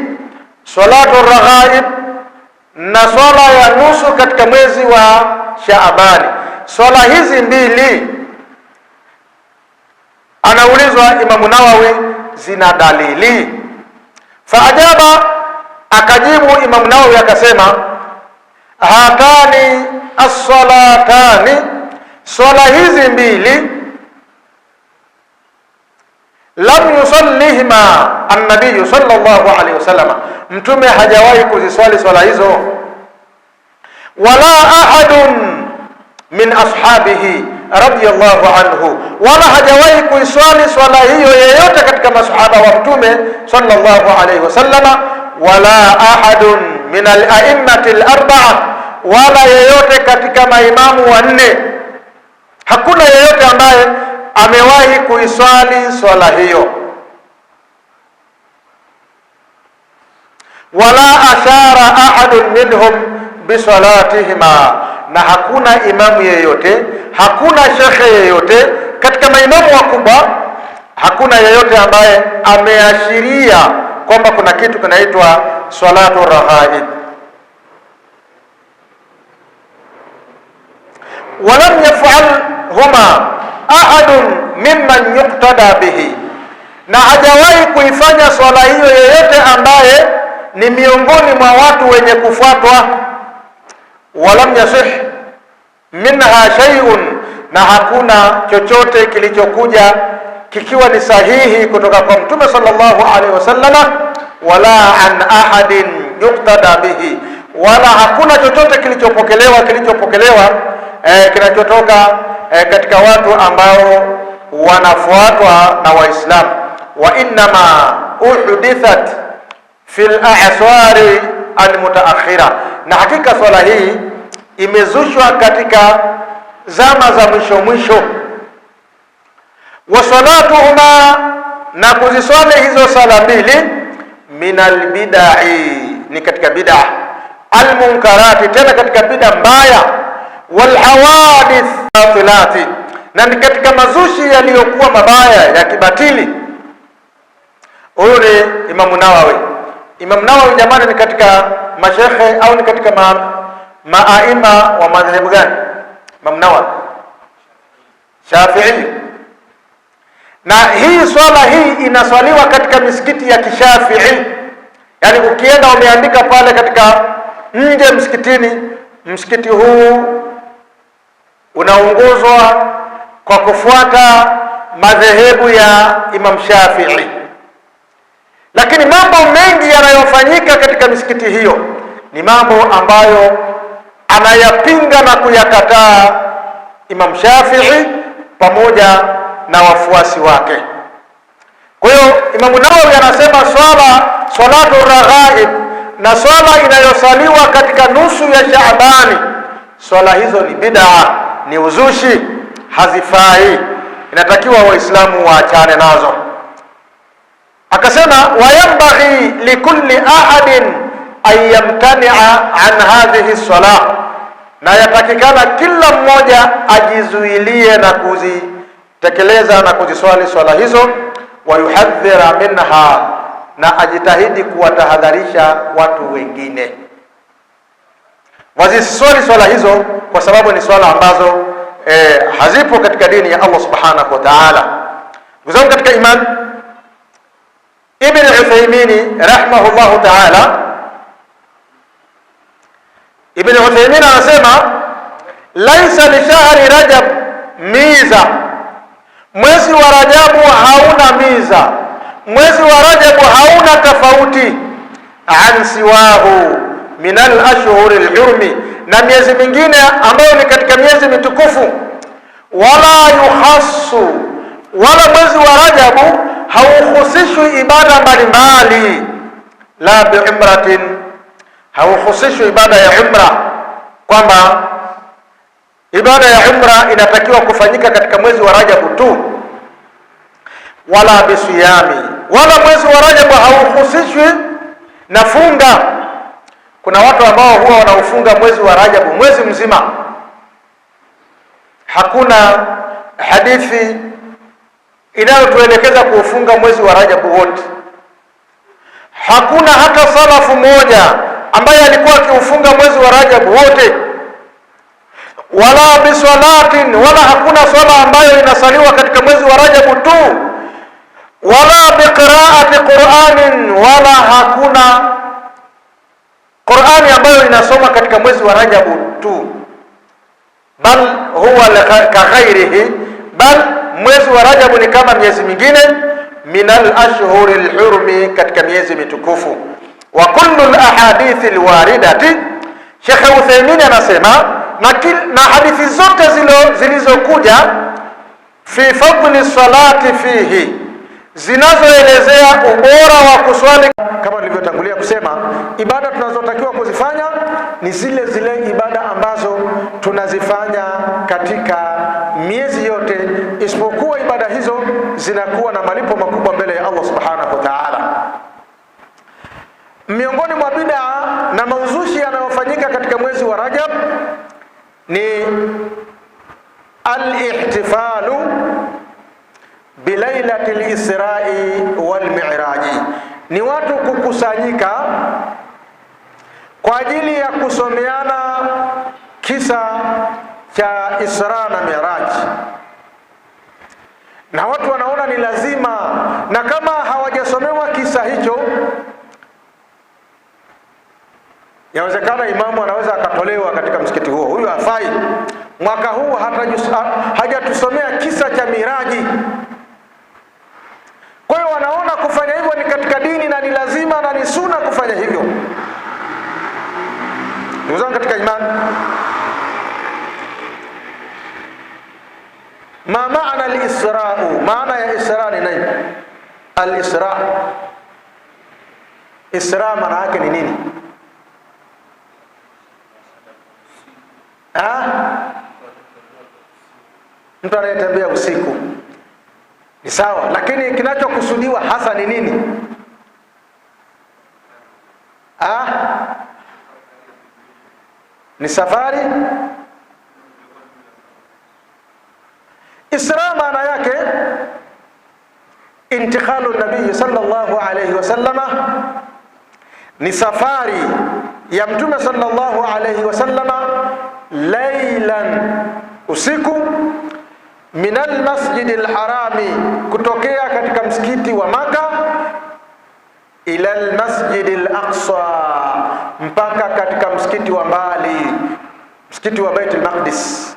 Salatu raghaib na swala ya nusu katika mwezi wa Shaabani, swala hizi mbili, anaulizwa Imamu Nawawi, zina dalili? Faajaba, akajibu Imamu Nawawi akasema, hatani as-salatani, swala hizi mbili, lam yusallihima an-nabiy sallallahu alayhi wasallam, Mtume hajawahi kuziswali swala hizo, wala ahadun min ashabihi radiyallahu anhu, wala hajawahi kuiswali swala hiyo yeyote katika masahaba wa Mtume sallallahu alayhi wasallam, wala ahadun min al-a'immati al-arba'a, wala yeyote katika maimamu wanne. Hakuna yeyote ambaye amewahi kuiswali swala hiyo. wala ashara ahadun minhum bisalatihima, na hakuna imamu yeyote, hakuna shekhe yeyote katika maimamu wakubwa, hakuna yeyote ambaye ameashiria kwamba kuna kitu kinaitwa salatu raghaib. Walam yaf'alhuma ahadun mimman yuqtada bihi, na hajawahi kuifanya swala hiyo yeyote ambaye ni miongoni mwa watu wenye kufuatwa. Walam yasih minha shay'un, na hakuna chochote kilichokuja kikiwa ni sahihi kutoka kwa Mtume sallallahu alaihi wasallama, wala an ahadin yuqtada bihi, wala hakuna chochote kilichopokelewa kinachotoka katika watu ambao wanafuatwa na Waislamu. Wa innama uhdithat fil a'sari almutaakhira, na hakika swala hii imezushwa katika zama za mwisho. Wa salatuhuma, na kuziswali hizo sala mbili, minal bid'i, ni katika bid'a, almunkarati, tena katika bid'a mbaya, wal hawadith batilati, na ni katika mazushi yaliyokuwa mabaya ya kibatili. Huyu ni Imam Nawawi. Imam Nawawi jamani, ni katika mashekhe au ni katika maaima wa madhehebu gani? Imam Nawawi Shafi'i. Na hii swala hii inaswaliwa katika misikiti ya Kishafi'i, yaani ukienda umeandika pale katika nje msikitini, msikiti huu unaongozwa kwa kufuata madhehebu ya Imam Shafi'i. Lakini mambo mengi yanayofanyika katika misikiti hiyo ni mambo ambayo anayapinga na kuyakataa Imam Shafi'i pamoja na wafuasi wake. Kwa hiyo Imam Nawawi anasema salatu raghaib, na swala inayosaliwa katika nusu ya Shaabani, swala hizo ni bid'a, ni uzushi, hazifai, inatakiwa Waislamu waachane nazo. Akasema wayambaghi likulli ahadin an yamtani'a an hadhihi salah, na yatakikana kila mmoja ajizuilie na kuzitekeleza na kuziswali swala hizo. Wayuhadhira minha, na ajitahidi kuwatahadharisha watu wengine waziswali swala hizo, kwa sababu ni swala ambazo hazipo katika dini ya Allah subhanahu wa ta'ala. Ndugu zangu katika iman, Ibn Uthaymeen rahimahullahu ta'ala, Ibn Uthaymeen anasema laisa li shahri Rajab miza, mwezi wa Rajabu hauna miza, mwezi wa Rajabu hauna tofauti, an siwahu min al-ashhur al-hurmi, na miezi mingine ambayo ni katika miezi mitukufu. Wala yukhassu, wala mwezi wa Rajabu hauhusishwi ibada mbalimbali, la bi umratin, hauhusishwi ibada ya umra, kwamba ibada ya umra inatakiwa kufanyika katika mwezi wa Rajabu tu, wala bisiyami, wala mwezi wa Rajabu hauhusishwi na funga. Kuna watu ambao huwa wanaufunga mwezi wa Rajabu mwezi mzima. Hakuna hadithi inayotuelekeza kuufunga mwezi wa Rajabu wote. Hakuna hata salafu moja ambaye alikuwa akiufunga mwezi wa Rajabu wote. Wala bisalatin, wala hakuna swala ambayo inasaliwa katika mwezi wa Rajabu tu. Wala biqiraati Qur'anin, wala hakuna Qur'ani ambayo inasoma katika mwezi wa Rajabu tu. Bal huwa kaghairihi, bal mwezi wa Rajabu ni kama miezi mingine, minal ashhuri al-hurmi, katika miezi mitukufu. Wa kullu al-ahadithi al-waridati, Sheikh Uthaymeen anasema na hadithi zote zilizokuja fi fadli salati fihi, zinazoelezea ubora wa kuswali. Kama nilivyotangulia kusema, ibada tunazotakiwa kuzifanya ni zile ibada ambazo tunazifanya katika miezi yote, isipokuwa ibada hizo zinakuwa na malipo makubwa mbele ya Allah subhanahu wa ta'ala. Miongoni mwa bid'a na mauzushi yanayofanyika katika mwezi wa Rajab ni al-ihtifalu bilailatil Isra'i wal Mi'raji, ni watu kukusanyika kwa ajili ya kusomeana kisa cha Isra na Mi'raj, na watu wanaona ni lazima, na kama hawajasomewa kisa hicho, yawezekana imamu anaweza akatolewa katika msikiti huo, huyu hafai, mwaka huu hajatusomea kisa cha Miraji. Kwa hiyo wanaona kufanya hivyo ni katika dini na ni lazima na ni sunna kufanya hivyo. Ndugu zangu katika imani, ma maana al-Isra, maana ya Isra ni nini? Al-Isra, Isra maana yake ni nini? Mtu anayetembea usiku ni sawa, lakini kinachokusudiwa hasa ni nini? Ni safari. Isra maana yake intikhalu nabii sallallahu alayhi wasallama, ni safari ya Mtume sallallahu alayhi wasallama laylan, usiku, minal masjidil harami, kutokea katika msikiti wa Maka, ila almasjidil aqsa, mpaka katika msikiti wa mbali, msikiti wa Baitul Maqdis.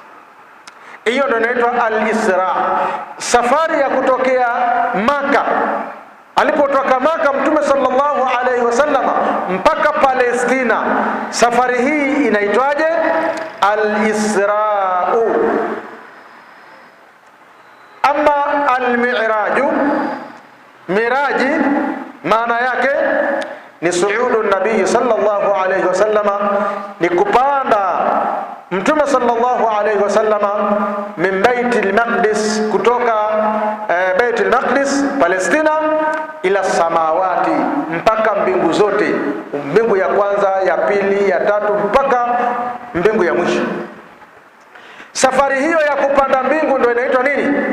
Hiyo ndio inaitwa al-Isra, safari ya kutokea Maka. Alipotoka Maka Mtume sallallahu alaihi wasallam mpaka Palestina, safari hii inaitwaje? Al-Isra. Ama al-Mi'raju, Miraji maana yake ni suudu nabii sallallahu alaihi wasallam, ni kupanda Mtume sallallahu alaihi wasallama min Baitul Maqdis, kutoka Baitul Maqdis Palestina, ila samawati, mpaka mbingu zote, mbingu ya kwanza, ya pili, ya tatu, mpaka mbingu ya mwisho. Safari hiyo ya kupanda mbingu ndio inaitwa nini?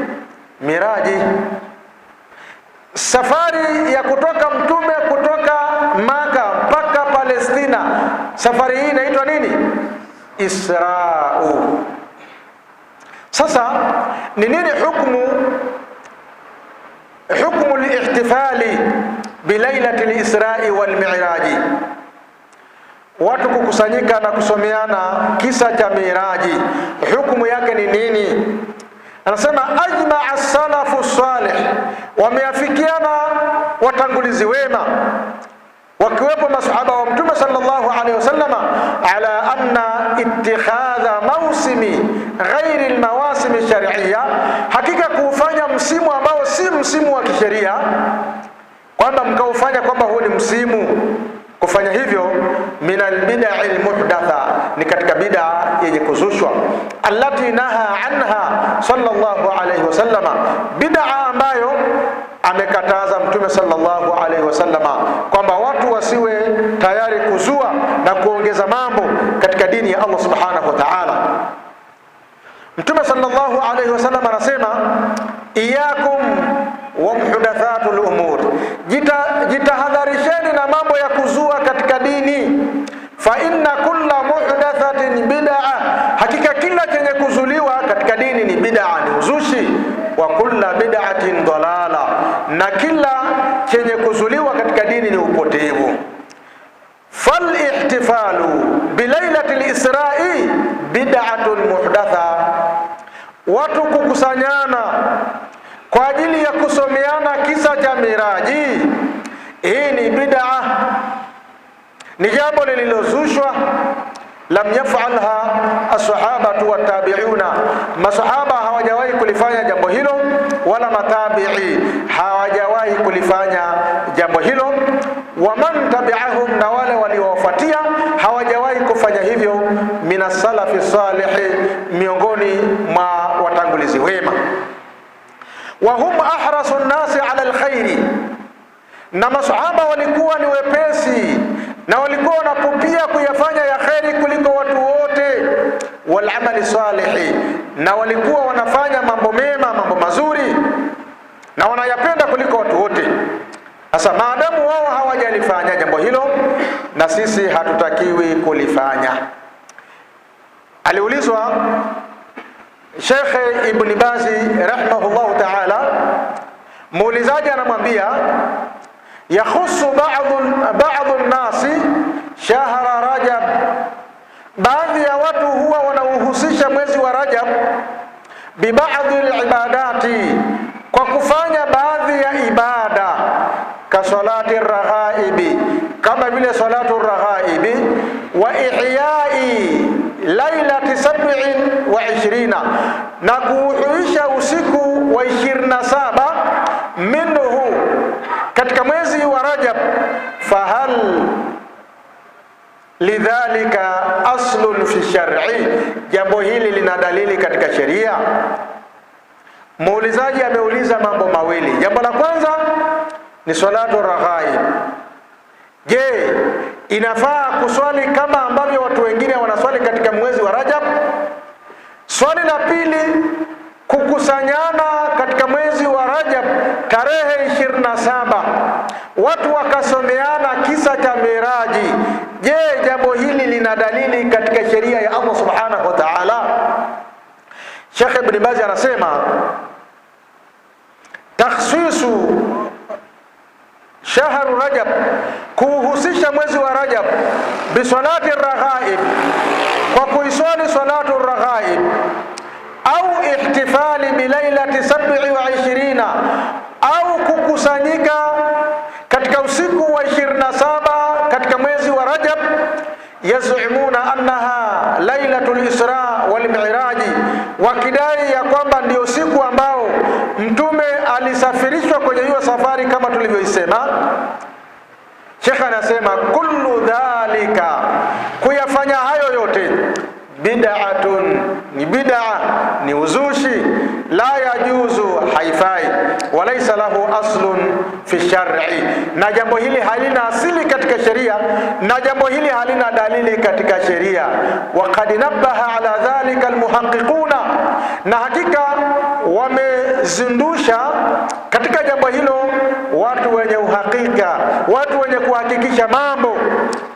Miraji. Safari ya kutoka Mtume kutoka Maka mpaka Palestina, safari hii inaitwa nini? Isra'u. Sasa ni nini hukumu al-ihtifali bilailati al-Isra'i wal Mi'raji? Watu kukusanyika na kusomeana kisa cha Miraji, hukumu yake ni nini? Anasema ajma'a as-salafu salih, wameafikiana watangulizi wema wakiwepo masahaba wa Mtume sallallahu alaihi wasallama ala anna ittikhadha mawsimi ghairi almawasim shar'iyya, hakika kuufanya msimu ambao si msimu wa kisheria, kwamba mkaufanya kwamba huo ni msimu, kufanya hivyo min albid'i almuhdatha, ni katika bid'a yenye kuzushwa, allati naha anha sallallahu alaihi wasallama, bid'a ambayo amekataza Mtume sallallahu alaihi wasallama kwamba watu wasiwe tayari kuzua na kuongeza mambo katika dini ya Allah subhanahu wa ta'ala. Mtume sallallahu alaihi wasallam anasema iyakum wa muhdathatul umur, jitahadharisheni na mambo ya kuzua katika dini. Fa inna kulla muhdathatin bid'ah, hakika kila chenye kuzuliwa katika dini ni bid'a, ni uzushi. Wa kulla bid'atin dalala, na kila chenye kuzuliwa katika dini ni upotevu. Fal ihtifalu bilailatil Isra'i bid'atun muhdatha, watu kukusanyana kwa ajili ya kusomeana kisa cha Miraji, hii ni bid'a, ni jambo lililozushwa. Lam yaf'alha as-sahabatu wat-tabi'una, masahaba hawajawahi kulifanya jambo hilo, wala matabi'i hawajawahi kulifanya jambo hilo, wa man tabi'ahum, na wale waliowafuatia hawajawahi kufanya hivyo, minas salafi salih, miongoni mwa watangulizi wema. Wa hum ahrasu an-nasi 'ala al-khairi, na masahaba walikuwa ni wepesi na walikuwa wanapupia kuyafanya ya kheri kuliko watu wote, wal amali salihi, na walikuwa wanafanya mambo mema, mambo mazuri na wanayapenda kuliko watu wote. Sasa maadamu wao hawajalifanya jambo hilo, na sisi hatutakiwi kulifanya. Aliulizwa Sheikh Ibn Baz rahimahullahu ta'ala, muulizaji anamwambia yakhusu ba'dhu an-nasi shahra Rajab, baadhi ya watu huwa wanauhusisha mwezi wa Rajab bi ba'dhi al-ibadati, kwa kufanya baadhi ya ibada, ka salati ar-raghaibi, kama vile salatu ar-raghaibi, wa ihyai lailati 27, na kuuisha usiku wa 27 minhu, katika mwezi wa Rajab. Fahal lidhalika aslun fi shar'i, jambo hili lina dalili katika sheria? Muulizaji ameuliza mambo mawili. Jambo la kwanza ni salatu raghaib. Je, inafaa kuswali kama ambavyo watu wengine wanaswali katika mwezi wa Rajab? Swali la pili, kukusanyana katika mwezi wa Rajab tarehe 27, watu wakasomeana kisa cha Miraji. Je, jambo hili lina dalili katika sheria ya Allah subhanahu wa ta'ala? Sheikh Ibn Baz anasema takhsisu shahru Rajab, kuhusisha mwezi wa Rajab bi salati raghaib, kwa kuiswali salatu raghaib, au ihtifali bi lailati 27, au kukusanyika katika usiku wa 27 katika mwezi wa Rajab. Yazumuna annaha lailatul isra wal mi'raj, wakidai ya kwamba ndio siku ambao mtume alisafirishwa kwenye hiyo safari kama tulivyoisema. Sheikh anasema kullu dhalika, kuyafanya hayo yote, bid'atun, ni bid'a, ni uzushi, la yajuzu, haifai, walaysa lahu aslun fi shar'i, na jambo hili halina asili katika sheria, na jambo hili halina dalili katika sheria. Wa qad nabbaha ala dhalika almuhaqqiquna, na hakika wamezindusha katika jambo hilo watu wenye uhakika, watu wenye kuhakikisha mambo,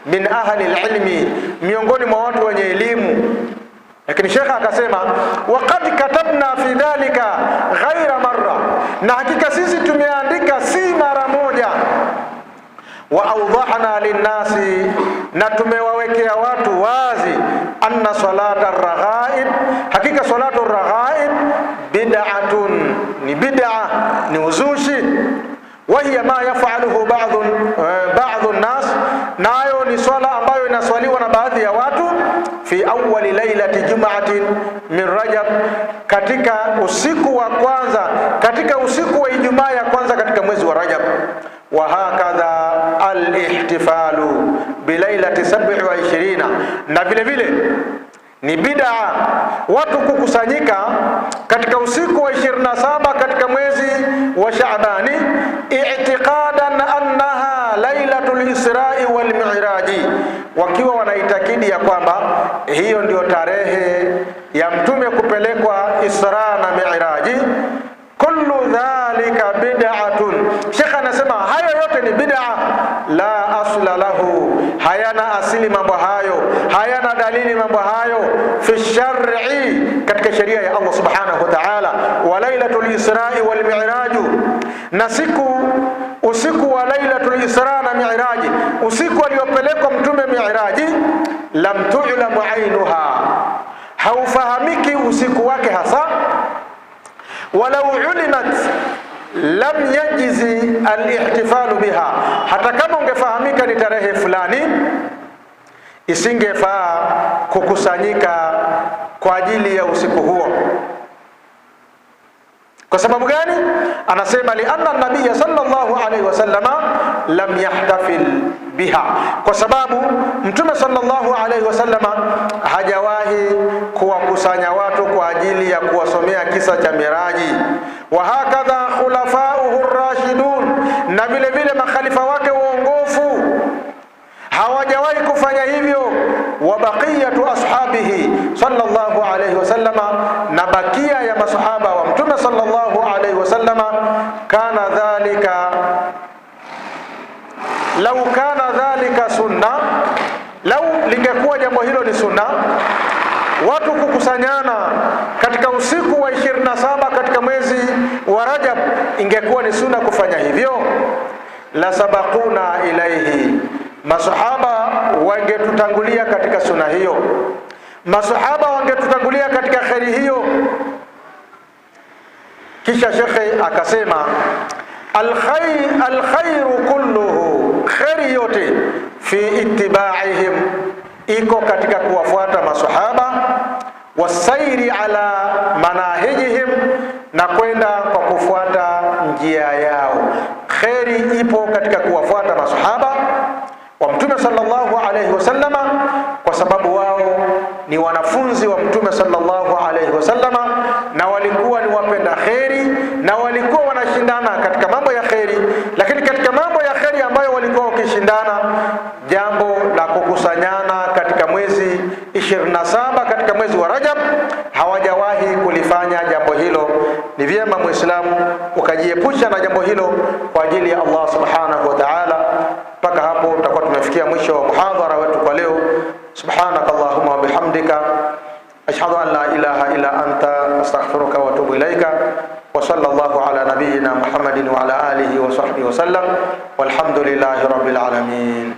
min ahli alilmi, miongoni mwa watu wenye elimu. Lakini Sheikh akasema waqad katabna fi dhalika ghaira marra, na hakika sisi tumeandika si mara moja, wa awdahna linnasi, na tumewawekea watu wazi, anna salata ar-raghaib, hakika salatu ar-raghaib bid'atun, ni bid'a, ni uzushi. Wa hiya ma yaf'aluhu ba'dhu an-nas, nayo ni swala ambayo inaswaliwa na baadhi ya watu fi awwali lailati jum'atin min Rajab, katika usiku wa kwanza, katika usiku wa Ijumaa ya kwanza katika mwezi wa Rajab. Wa hakadha al-ihtifalu bi lailati 27, na vile vile ni bid'a watu kukusanyika katika usiku wa 27 katika mwezi wa Shaabani, i'tiqadan annaha lailatul isra'i wal mi'raji, wakiwa wanaitakidi ya kwamba hiyo ndio tarehe ya mtume kupelekwa Isra na Mi'raji. Kullu dhalika bid'atun, Sheikh anasema hayo yote ni bid'a, la asla lahu, hayana asili mambo hayo, hayana dalili mambo hayo fi shar'i, katika sheria ya Allah subhanahu wa ta'ala. Wa lailatul isra'i wal mi'raj, na usiku wa lailatul isra na mi'raji, usiku aliopelekwa mtume Mi'raji, lam tu'lamu ainuha, haufahamiki usiku wake hasa. Walau ulimat lam yajizi al-ihtifalu biha, hata kama ungefahamika ni tarehe fulani, isingefaa kukusanyika kwa ajili ya usiku huo. Kwa sababu gani? Anasema lianna an-nabiy sallallahu alayhi wasallama lam yahtafil biha, kwa sababu mtume sallallahu alayhi wasallama hajawahi kuwakusanya watu kwa ajili ya kuwasomea kisa cha Miraji. Wa hakadha khulafa'uhu ar-rashidun, na vile vile makhalifa lau lingekuwa jambo hilo ni sunna, watu kukusanyana katika usiku wa 27 katika mwezi wa Rajab, ingekuwa ni sunna kufanya hivyo, la sabaquna ilaihi, masahaba wangetutangulia katika sunna hiyo, masahaba wangetutangulia katika khairi hiyo. Kisha shekhe akasema alkhairu kulluhu, khairi yote, fi ittiba'ihim, iko katika kuwafuata masahaba, wasairi ala manahijihim, na kwenda kwa kufuata njia yao. Khairi ipo katika kuwafuata masahaba wa Mtume sallallahu alayhi wasallama, kwa sababu wao ni wanafunzi wa Mtume sallallahu alayhi wasallama, na walikuwa ni wapenda kheri, na walikuwa wanashindana katika mambo ya kheri. Lakini katika mambo ya kheri ambayo walikuwa wakishindana, jambo la kukusanyana katika mwezi 27 katika mwezi wa Rajab, hawajawahi kulifanya jambo hilo. Ni vyema Muislamu ukajiepusha na jambo hilo kwa ajili ya Allah subhanahu wa ta'ala. Mpaka hapo tutakuwa tumefikia mwisho wa muhadhara wetu kwa leo. Subhanakallahumma wa bihamdika, ashhadu an la ilaha illa anta, astaghfiruka wa atubu ilaika, wa sallallahu ala nabiyyina Muhammadin wa ala alihi wa sahbihi wa sallam, walhamdulillahi rabbil alamin.